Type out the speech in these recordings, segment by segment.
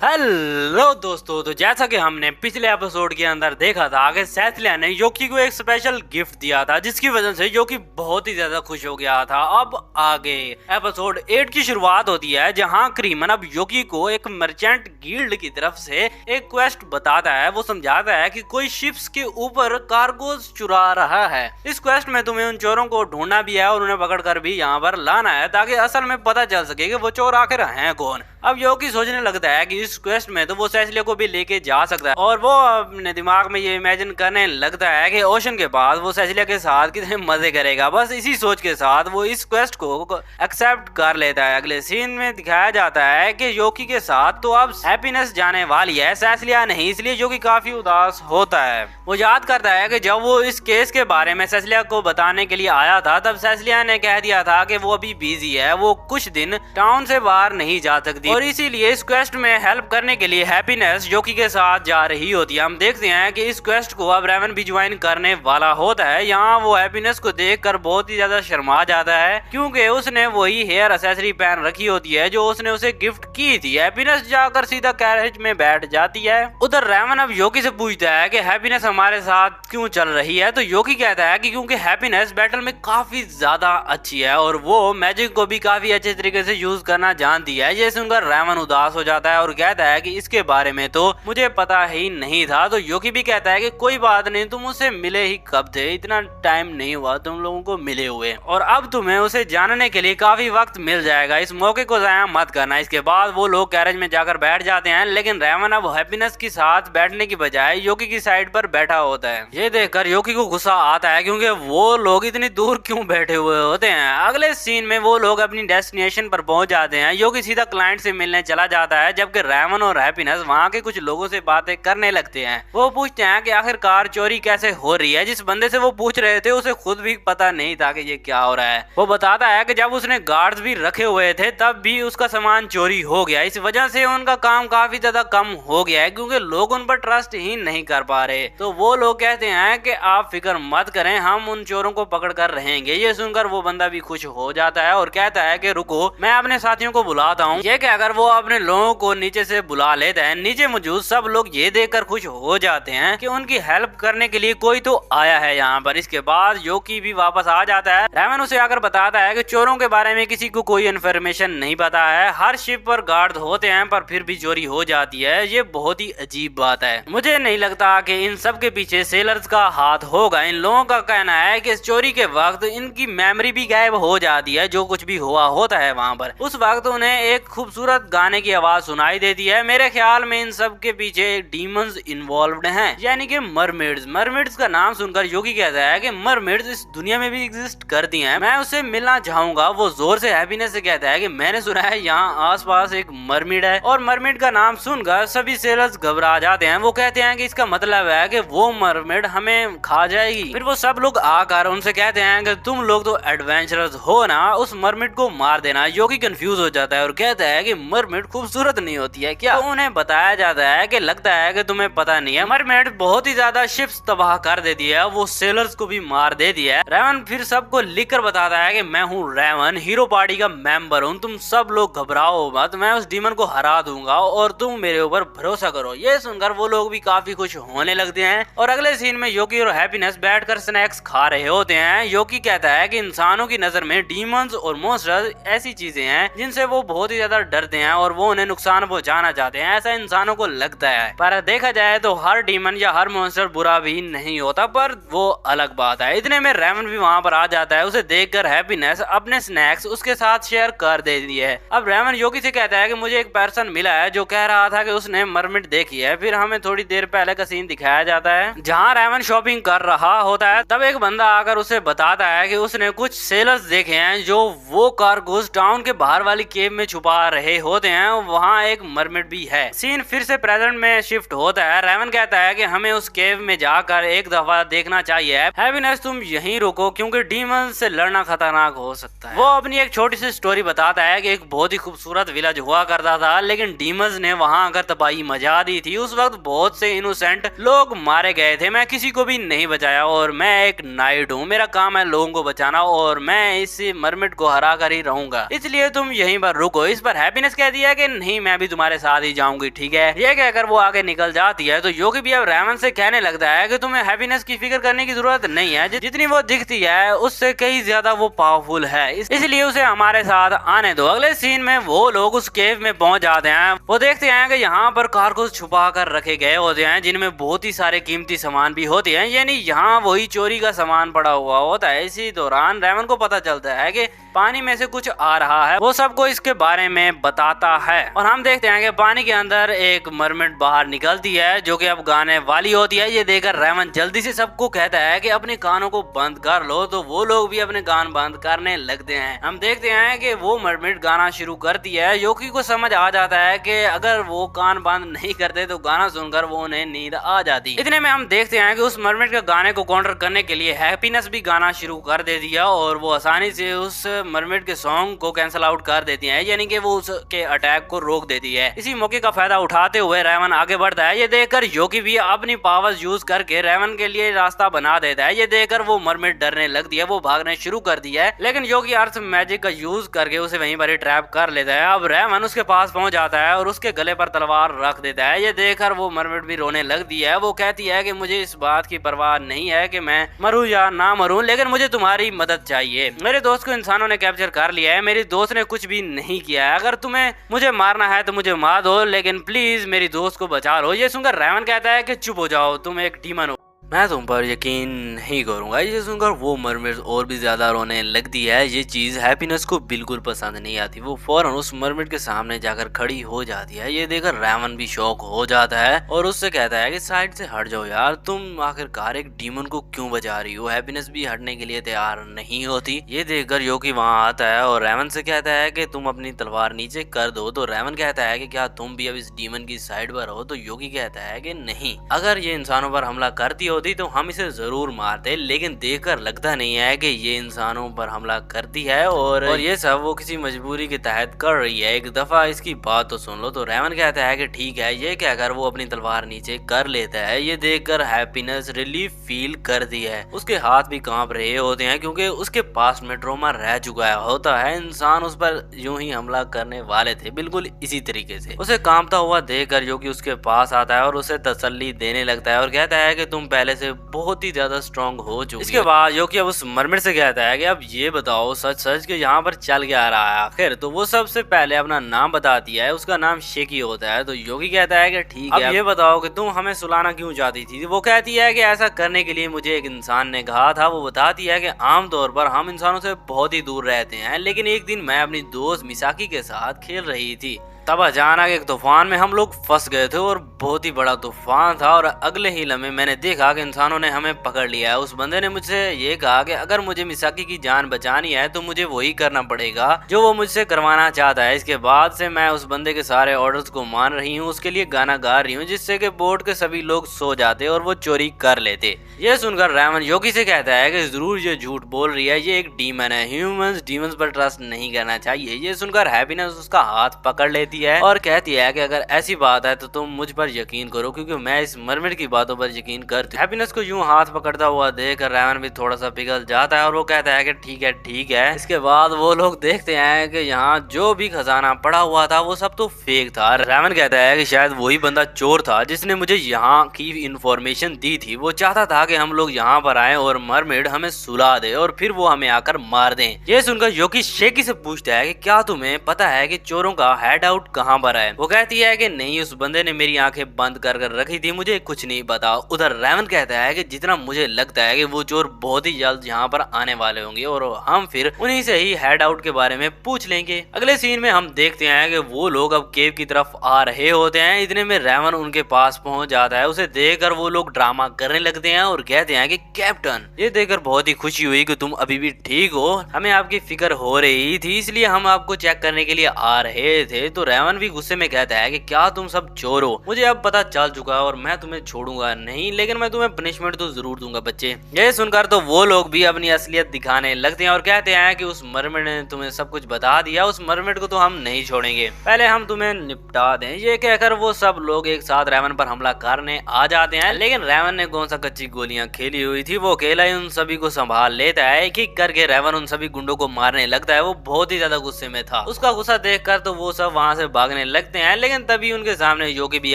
Hello दोस्तों, तो जैसा कि हमने पिछले एपिसोड के अंदर देखा था कि सेथलिया ने योकी को एक स्पेशल गिफ्ट दिया था जिसकी वजह से योकी बहुत ही ज्यादा खुश हो गया था। अब आगे एपिसोड 8 की शुरुआत होती है जहां क्रीमन अब योकी को एक मर्चेंट गिल्ड की तरफ से एक क्वेस्ट बताता है। वो समझाता है कि कोई शिप्स के ऊपर कार्गोज चुरा रहा है। इस क्वेस्ट में तुम्हें उन चोरों को ढूंढना भी है और उन्हें पकड़कर भी यहाँ पर लाना है ताकि असल में पता चल सके कि वो चोर आखिर हैं कौन। अब योकी सोचने लगता है कि इस क्वेस्ट में तो वो सेसिलिया को भी लेके जा सकता है और वो अपने दिमाग में ये इमेजिन करने लगता है कि ओशन के बाद वो सेसिलिया के साथ कितने मजे करेगा। बस इसी सोच के साथ वो इस क्वेस्ट को एक्सेप्ट कर लेता है। अगले सीन में दिखाया जाता है कि योकी के साथ तो अब हैप्पीनेस जाने वाली है, सेसिलिया नहीं, इसलिए योकी काफी उदास होता है। वो याद करता है कि जब वो इस केस के बारे में सेसिलिया को बताने के लिए आया था तब सेसिलिया ने कह दिया था कि वो अभी बिजी है, वो कुछ दिन टाउन से बाहर नहीं जा सकती और इसीलिए इस क्वेस्ट में हेल्प करने के लिए हैप्पीनेस योकी के साथ जा रही होती है। हम देखते हैं कि इस क्वेस्ट को अब रेवन भी ज्वाइन करने वाला होता है। यहाँ वो हैप्पीनेस को देखकर बहुत ही ज्यादा शर्मा जाता है क्योंकि उसने वही हेयर एक्सेसरी पहन रखी होती है जो उसने उसे गिफ्ट की थी। हैप्पीनेस जाकर सीधा कैरेज में बैठ जाती है। उधर रेवन अब योकी से पूछता है कि हैप्पीनेस हमारे साथ क्यों चल रही है, तो योकी कहता है कि क्योंकि हैप्पीनेस बैटल में काफी ज्यादा अच्छी है और वो मैजिक को भी काफी अच्छे तरीके से यूज करना जानती है। ये सुनकर रेवन उदास हो जाता है और कहता है कि इसके बारे में तो मुझे पता ही नहीं था। तो योकी भी कहता है कि कोई बात नहीं, तुम उसे मिले ही कब थे, इतना टाइम नहीं हुआ तुम लोगों को मिले हुए और अब तुम्हें उसे जानने के लिए काफी वक्त मिल जाएगा, इस मौके को जाया मत करना। इसके बाद वो लोग कैरेज में जाकर बैठ जाते हैं लेकिन रेवन अब हैप्पीनेस के साथ बैठने की बजाय योकी की साइड पर बैठा होता है। ये देखकर योकी को गुस्सा आता है क्योंकि वो लोग इतनी दूर क्यों बैठे हुए होते हैं। अगले सीन में वो लोग अपनी डेस्टिनेशन पर पहुंच जाते हैं। योकी सीधा क्लाइंट से मिलने चला जाता है जबकि रेवन और हैप्पीनेस वहाँ के कुछ लोगों से बातें करने लगते हैं। वो पूछते हैं कि आखिरकार चोरी कैसे हो रही है। जिस बंदे से वो पूछ रहे थे उसे खुद भी पता नहीं था कि ये क्या हो रहा है। वो बताता है कि जब उसने गार्ड्स भी रखे हुए थे तब भी उसका सामान चोरी हो गया, इस वजह से उनका काम काफी ज्यादा कम हो गया है क्योंकि लोग उन पर ट्रस्ट ही नहीं कर पा रहे। तो वो लोग कहते हैं कि आप फिक्र मत करें, हम उन चोरों को पकड़ कर रहेंगे। ये सुनकर वो बंदा भी खुश हो जाता है और कहता है कि रुको, मैं अपने साथियों को बुलाता हूँ। ये कहकर वो अपने लोगों को नीचे से बुला लेता है। नीचे मौजूद सब लोग ये देखकर खुश हो जाते हैं कि उनकी हेल्प करने के लिए कोई तो आया है यहाँ पर। इसके बाद योकी भी वापस आ जाता है। रेवन उसे आकर बताता है कि चोरों के बारे में किसी को कोई इन्फॉर्मेशन नहीं पता है, हर शिप पर गार्ड होते हैं पर फिर भी चोरी हो जाती है। ये बहुत ही अजीब बात है। मुझे नहीं लगता कि इन सब के पीछे सेलर्स का हाथ होगा। इन लोगों का कहना है कि चोरी के वक्त इनकी मेमोरी भी गायब हो जाती है, जो कुछ भी हुआ होता है वहाँ पर उस वक्त उन्हें एक खूबसूरत गाने की आवाज सुनाई देती है। मेरे ख्याल में इन सब के पीछे डीमंस इन्वॉल्व्ड हैं, यानी कि मरमेड्स। मरमेड्स का नाम सुनकर योगी कहता है कि मरमेड्स इस दुनिया में भी एग्जिस्ट करती हैं, मैं उससे मिलना चाहूंगा। वो जोर से हैप्पीनेस से कहता है कि मैंने सुना है यहाँ आसपास एक मरमेड है और मरमेड का नाम सुनकर सभी सेलर्स घबरा जाते हैं। वो कहते हैं कि इसका मतलब है कि वो मरमेड हमें खा जाएगी। फिर वो सब लोग आकर उनसे कहते हैं कि तुम लोग तो एडवेंचरस हो ना, उस मरमेड को मार देना। योगी कंफ्यूज हो जाता है और कहता है कि मरमेड खूबसूरत नहीं होती है क्या? तो उन्हें बताया जाता है कि लगता है कि तुम्हें पता नहीं है, मरमेड बहुत ही ज्यादा शिप्स तबाह कर देती है, वो सेलर्स को भी मार देती है। रेवन फिर सबको लिखकर बताता है कि मैं हूँ रेवन, हीरो पार्टी का मेंबर हूँ, तुम सब लोग घबराओ मत, मैं उस डीमन को हरा दूंगा और तुम मेरे ऊपर भरोसा करो। ये सुनकर वो लोग भी काफी खुश होने लगते हैं और अगले सीन में योकी और हैप्पीनेस बैठकर स्नैक्स खा रहे होते हैं। योकी कहता है कि इंसानों की नजर में डीमंस और मॉन्स्टर्स ऐसी चीजें हैं जिनसे वो बहुत ही ज्यादा डरते हैं और वो उन्हें नुकसान पहुंचाना चाहते हैं, ऐसा इंसानों को लगता है। पर देखा जाए तो हर डीमन या हर मॉन्स्टर बुरा भी नहीं होता, पर वो अलग बात है। इतने में रेवन भी वहाँ पर आ जाता है। उसे देखकर हैप्पीनेस अपने स्नैक्स उसके साथ शेयर कर देती है। अब रेवन योगी से कहता है कि मुझे एक पर्सन मिला है जो कह रहा था कि उसने मरमिड देखी है। फिर हमें थोड़ी देर पहले का सीन दिखाया जाता है जहाँ रेवन शॉपिंग कर रहा होता है। तब एक बंदा आकर उसे बताता है कि उसने कुछ सेलर्स देखे हैं जो वो कार्गोस टाउन के बाहर वाली केव में छुपा रहे होते हैं, वहाँ एक मरमिड भी है। सीन फिर से प्रेजेंट में शिफ्ट होता है। रेवन कहता है कि हमें उस केव में जाकर एक दफा देखना चाहिए। हैप्पीनेस तुम यहीं रुको क्योंकि डीमन से लड़ना खतरनाक हो सकता है। वो अपनी एक छोटी सी स्टोरी बताता है कि एक बहुत ही खूबसूरत विलेज हुआ करता था लेकिन डीमंस ने वहां आकर तबाही मचा दी थी। उस वक्त बहुत से इनोसेंट लोग मारे गए थे, मैं किसी को भी नहीं बचाया और मैं एक नाइट हूँ, मेरा काम है लोगों को बचाना और मैं इस मरमिड को हरा कर ही रहूंगा, इसलिए तुम यहीं पर रुको। इस पर हैप्पीनेस कह दिया कि नहीं, मैं भी तुम्हारे तुम्हारे साथ ही जाऊंगी, ठीक है। ये कहकर वो आगे निकल जाती है। तो योगी भी अब रेवन से कहने लगता है कि तुम्हें हैप्पीनेस की फिक्र करने की जरूरत नहीं है, जितनी वो दिखती है उससे कई ज्यादा वो पावरफुल है, इसलिए उसे हमारे साथ आने दो। अगले सीन में वो लोग उस केव में पहुंच जाते हैं। वो देखते हैं कि यहाँ पर कारगोस छुपा कर रखे गए होते हैं, जिनमें बहुत ही सारे कीमती सामान भी होते हैं, यानी यहाँ वही चोरी का सामान पड़ा हुआ होता है। इसी दौरान रेवन को पता चलता है कि पानी में से कुछ आ रहा है। वो सबको इसके बारे में बताता है और हम देखते हैं कि पानी के अंदर एक मरमेड बाहर निकलती है जो कि अब गाने वाली होती है। ये देखकर रेवन जल्दी से सबको कहता है कि अपने कानों को बंद कर लो। तो वो लोग भी अपने कान बंद करने लगते हैं। हम देखते हैं कि वो मरमेड गाना शुरू करती है। योगी को समझ आ जाता है कि अगर वो कान बंद नहीं करते तो गाना सुनकर वो उन्हें नींद आ जाती। इतने में हम देखते हैं कि उस मरमेड के गाने को काउंटर करने के लिए हैप्पीनेस भी गाना शुरू कर देती है और वो आसानी से उस मरमेड के सॉन्ग को कैंसिल आउट कर देती है, यानी कि वो उसके अटैक को रोक देती है। इसी मौके का फायदा उठाते हुए रेवन आगे बढ़ता है। ये देखकर योगी भी अपनी पावर्स यूज करके रेवन के लिए रास्ता बना देता है। ये देखकर वो मरमेड डरने लगती है, वो भागने शुरू कर दी है, लेकिन योगी अर्थ मैजिक का यूज करके उसे वहीं पर ही ट्रैप कर लेता है। अब रेवन उसके पास पहुंच जाता है और उसके गले पर तलवार रख देता है। ये देखकर वो मरमेड भी रोने लगती है। वो कहती है कि मुझे इस बात की परवाह नहीं है कि मैं मरूं या ना मरूं, लेकिन मुझे तुम्हारी मदद चाहिए। मेरे दोस्त को इंसानों ने कैप्चर कर लिया है, मेरी दोस्त ने कुछ भी नहीं किया है। अगर तुम्हें मुझे मारना है तो मुझे मार दो, लेकिन प्लीज मेरी दोस्त को बचा लो। ये सुनकर रेवन कहता है कि चुप हो जाओ, तुम एक डीमन हो, मैं तुम पर यकीन नहीं करूंगा। ये सुनकर वो मरमेड और भी ज्यादा रोने लगती है। ये चीज हैप्पीनेस को बिल्कुल पसंद नहीं आती। वो फौरन उस मरमेड के सामने जाकर खड़ी हो जाती है। ये देखकर रेवन भी शॉक हो जाता है और उससे कहता है कि साइड से हट जाओ यार, तुम आखिरकार एक डीमन को क्यों बचा रही हो। हैप्पीनेस भी हटने के लिए तैयार नहीं होती। ये देखकर योगी वहाँ आता है और रेवन से कहता है कि तुम अपनी तलवार नीचे कर दो। तो रेवन कहता है कि क्या तुम भी अब इस डीमन की साइड पर हो। तो योगी कहता है कि नहीं, अगर ये इंसानों पर हमला करती होती तो हम इसे जरूर मारते, लेकिन देखकर लगता नहीं है कि ये इंसानों पर हमला करती है और ये सब वो किसी मजबूरी के तहत कर रही है। एक दफा इसकी बात तो सुन लो। तो रेवन कहता है कि ठीक है। ये कहकर वो अपनी तलवार नीचे कर लेता है। ये देखकर हैप्पीनेस रिलीफ फील करती है। उसके हाथ भी कांप रहे होते हैं क्योंकि उसके पास में ट्रॉमा रह चुका होता है। इंसान उस पर यूं ही हमला करने वाले थे, बिल्कुल इसी तरीके से। उसे कांपता हुआ देखकर योगी उसके पास आता है और उसे तसल्ली देने लगता है और कहता है कि तुम पहले से बहुत ही ज्यादा स्ट्रॉन्ग हो चुकी। इसके बाद योगी अब उस मरमेड से कहता है कि अब ये बताओ सच सच कि यहाँ पर चल क्या रहा है आखिर। तो वो सबसे पहले अपना नाम बताती है। उसका नाम शेकी होता है। तो योगी कहता है कि ठीक है, अब ये बताओ कि तुम हमें सुलाना क्यों चाहती थी। वो कहती है कि ऐसा करने के लिए मुझे एक इंसान ने कहा था। वो बताती है कि आमतौर पर हम इंसानों से बहुत ही दूर रहते हैं, लेकिन एक दिन मैं अपनी दोस्त मिसाकी के साथ खेल रही थी, तब अचानक एक तूफान में हम लोग फंस गए थे और बहुत ही बड़ा तूफान था और अगले ही लम्हे मैंने देखा कि इंसानों ने हमें पकड़ लिया है। उस बंदे ने मुझसे ये कहा कि अगर मुझे मिसाकी की जान बचानी है तो मुझे वही करना पड़ेगा जो वो मुझसे करवाना चाहता है। इसके बाद से मैं उस बंदे के सारे ऑर्डर्स को मान रही हूँ, उसके लिए गाना गा रही हूँ, जिससे कि बोट के सभी लोग सो जाते और वो चोरी कर लेते। ये सुनकर रेवन योगी से कहता है कि जरूर ये झूठ बोल रही है, ये एक डीमन है, ह्यूमंस डीमंस पर ट्रस्ट नहीं करना चाहिए। ये सुनकर हैप्पीनेस उसका हाथ पकड़ लेती है और कहती है कि अगर ऐसी बात है तो तुम मुझ पर यकीन करो, क्योंकि मैं इस मरमेड की बातों पर यकीन करती हूँ। हैप्पीनेस को यूं हाथ पकड़ता हुआ देखकर रेवन भी थोड़ा सा पिघल जाता है और वो कहता है कि ठीक है ठीक है। इसके बाद वो लोग देखते हैं कि यहाँ जो भी खजाना पड़ा हुआ था वो सब तो फेक था। रेवन कहता है कि शायद वही बंदा चोर था जिसने मुझे यहाँ की इंफॉर्मेशन दी थी। वो चाहता था कि हम लोग यहाँ पर आए और मरमेड हमें सुला दे और फिर वो हमें आकर मार दें। ये सुनकर योगी शेकी से पूछता है कि क्या तुम्हें पता है कि चोरों का हेड आउट कहाँ पर है। वो कहती है कि नहीं, उस बंदे ने मेरी आंखें बंद कर रखी थी, मुझे कुछ नहीं पता। उधर रेवन कहता है कि जितना मुझे लगता है कि वो चोर बहुत ही जल्द यहाँ पर आने वाले होंगे और हम फिर उन्हीं से ही हेड आउट के बारे में पूछ लेंगे। अगले सीन में हम देखते हैं कि वो लोग अब केव की तरफ आ रहे होते हैं। इतने में रेवन उनके पास पहुंच जाता है। उसे देखकर वो लोग ड्रामा करने लगते हैं और कहते हैं कि कैप्टन, ये देखकर बहुत ही खुशी हुई कि तुम अभी भी ठीक हो, हमें आपकी फिक्र हो रही थी, इसलिए हम आपको चेक करने के लिए आ रहे थे। तो रेवन भी गुस्से में कहता है कि क्या तुम सब चोर हो, मुझे अब पता चल चुका है और मैं तुम्हें छोड़ूंगा नहीं, लेकिन मैं तुम्हें पनिशमेंट तो जरूर दूंगा बच्चे। ये सुनकर तो वो लोग भी अपनी असलियत दिखाने लगते हैं और कहते हैं कि उस मरमेड ने तुम्हें सब कुछ बता दिया, उस मरमेड को तो हम नहीं छोड़ेंगे, पहले हम तुम्हें निपटा दें। ये कहकर वो सब लोग एक साथ रेवन पर हमला करने आ जाते हैं, लेकिन रेवन ने कौन सा कच्ची गोलियां खेली हुई थी, वो अकेला ही उन सभी को संभाल लेता है। एक एक करके रेवन उन सभी गुंडों को मारने लगता है। वो बहुत ही ज्यादा गुस्से में था। उसका गुस्सा देखकर तो वो सब वहाँ से भागने लगते हैं, लेकिन तभी उनके सामने योगी भी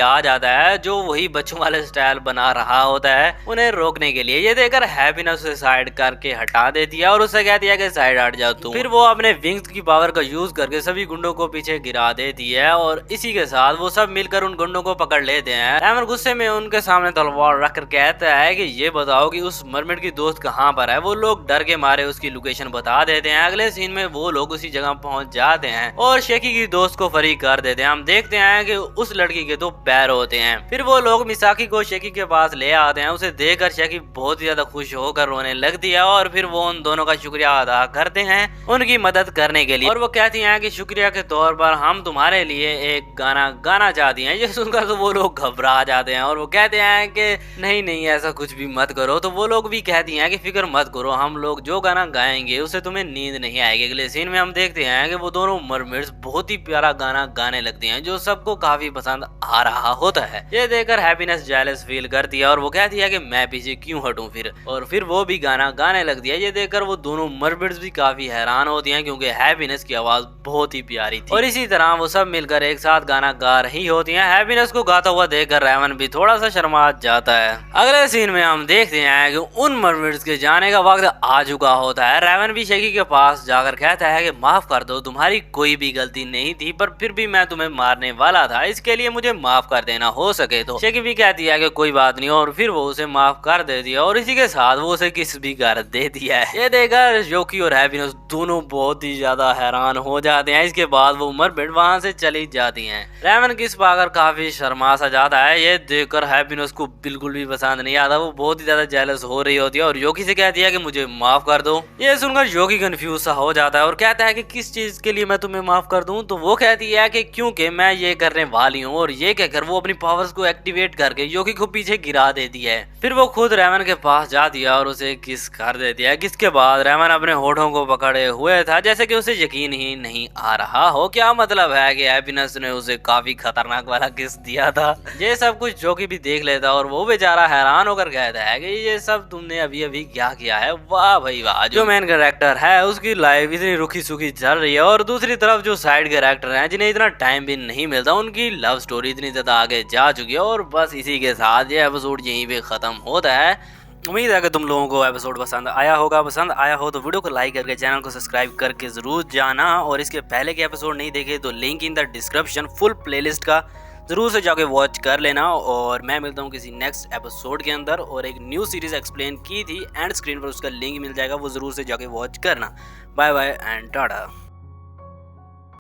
आ जाता है जो वही बच्चों वाले स्टाइल बना रहा होता है उन्हें रोकने के लिए। ये देखकर हैप्पीनेस उसे साइड करके हटा देती है और उससे कहती है कि साइड हट जाओ तुम। फिर वो अपने विंग्स की पावर का यूज करके सभी गुंडों को पीछे गिरा देती है और इसी के साथ वो सब मिलकर उन गुंडों को पकड़ लेते हैं। रैमन गुस्से में उनके सामने तलवार रखकर कहता है कि ये बताओ कि उस मरमेड की दोस्त कहाँ पर है। वो लोग डर के मारे उसकी लोकेशन बता देते हैं। अगले सीन में वो लोग उसी जगह पहुंच जाते हैं और शेकी की दोस्त को फ्री कर देते हैं। हम देखते हैं कि उस लड़की के 2 पैर होते हैं। फिर वो लोग मिसाकी को शेकी के पास ले आते हैं। उसे देखकर शेकी बहुत ही ज्यादा खुश होकर रोने लगती है और फिर वो उन दोनों का शुक्रिया अदा करते हैं उनकी मदद करने के लिए। और वो कहती हैं कि शुक्रिया के तौर पर हम तुम्हारे लिए एक गाना गाना चाहती हैं। ये सुनकर तो वो लोग घबरा जाते हैं और वो कहते हैं कि नहीं नहीं ऐसा कुछ भी मत करो। तो वो लोग भी कहती हैं कि फिक्र मत करो, हम लोग जो गाना गाएंगे उससे तुम्हें नींद नहीं आएगी। अगले सीन में हम देखते हैं कि वो दोनों मरमेड्स बहुत ही प्यारा गाना गाने लगती हैं जो सबको काफी पसंद आ रहा होता है। ये देखकर हैप्पीनेस जेलस फील करती है और वो कहती है कि मैं पीछे क्यों हटूं फिर वो भी गाना गाने लगती है। ये देखकर वो दोनों मरमेड्स भी काफी हैरान होती हैं क्योंकि हैप्पीनेस की आवाज बहुत ही प्यारी थी। और इसी तरह वो सब मिलकर एक साथ गाना गा रही होती हैं। हैप्पीनेस को गाता हुआ देखकर रैमन भी थोड़ा सा शर्मा जाता है। अगले सीन में हम देखते हैं कि उन मरमेड्स के जाने का वक्त आ चुका होता है। रैमन भी शेकी के पास जाकर कहता है कि माफ कर दो, तुम्हारी कोई भी गलती नहीं थी पर फिर भी मैं तुम्हें मारने वाला था, इसके लिए मुझे माफ कर देना हो सके तो। शेकी भी कहती है कि कोई बात नहीं और फिर वो उसे माफ कर देती है और इसी के साथ वो उसे किस भी कर देती है। ये देखकर योकी और हैप्पीनेस दोनों बहुत ही ज्यादा हैरान हो जाते हैं। इसके बाद वो मरमेड वहां से चली जाती हैं। रैमन किस पाकर काफी शर्मा सा जाता है। ये देखकर हैप्पीनेस को बिल्कुल भी पसंद नहीं आता। वो बहुत ही ज्यादा जेलस हो रही होती है और योकी से कहती है कि मुझे माफ कर दो। ये सुनकर योकी कंफ्यूज सा हो जाता है और कहता है कि किस चीज के लिए मैं तुम्हें माफ कर दूं। तो वो कहती है कि क्योंकि मैं ये करने वाली हूँ। और ये कहकर वो अपनी पावर्स को एक्टिवेट करके योकी को पीछे गिरा देती है। फिर वो खुद रैमन के पास जाती है और उसे किस कर देती है। किसके बाद रैमन अपने होठों को पकड़े हुए था जैसे कि उसे यकीन ही नहीं आ रहा हो। क्या मतलब है कि हैप्पीनेस ने उसे काफी खतरनाक वाला किस दिया था। ये सब कुछ योकी भी देख लेता और वो बेचारा हैरान होकर कहता है कि ये सब तुमने अभी अभी क्या किया है। वाह भाई वाह, जो मेन कैरेक्टर है उसकी लाइफ इतनी रुखी सुखी चल रही है और दूसरी तरफ जो साइड कैरेक्टर हैं जिन्हें इतना टाइम भी नहीं मिलता उनकी लव स्टोरी इतनी ज्यादा आगे जा चुकी है। और बस इसी के साथ ये एपिसोड यहीं पे खत्म होता है। उम्मीद है कि तुम लोगों को एपिसोड पसंद आया होगा। पसंद आया हो तो वीडियो को लाइक करके चैनल को सब्सक्राइब करके जरूर जाना। और इसके पहले के एपिसोड नहीं देखे तो link in the description full playlist का जरूर से जाके वॉच कर लेना। और मैं मिलता हूँ किसी नेक्स्ट एपिसोड के अंदर। और एक न्यू सीरीज एक्सप्लेन की थी एंड स्क्रीन पर उसका लिंक मिल जाएगा, वो जरूर से जाके वॉच करना। Bye bye and Tata.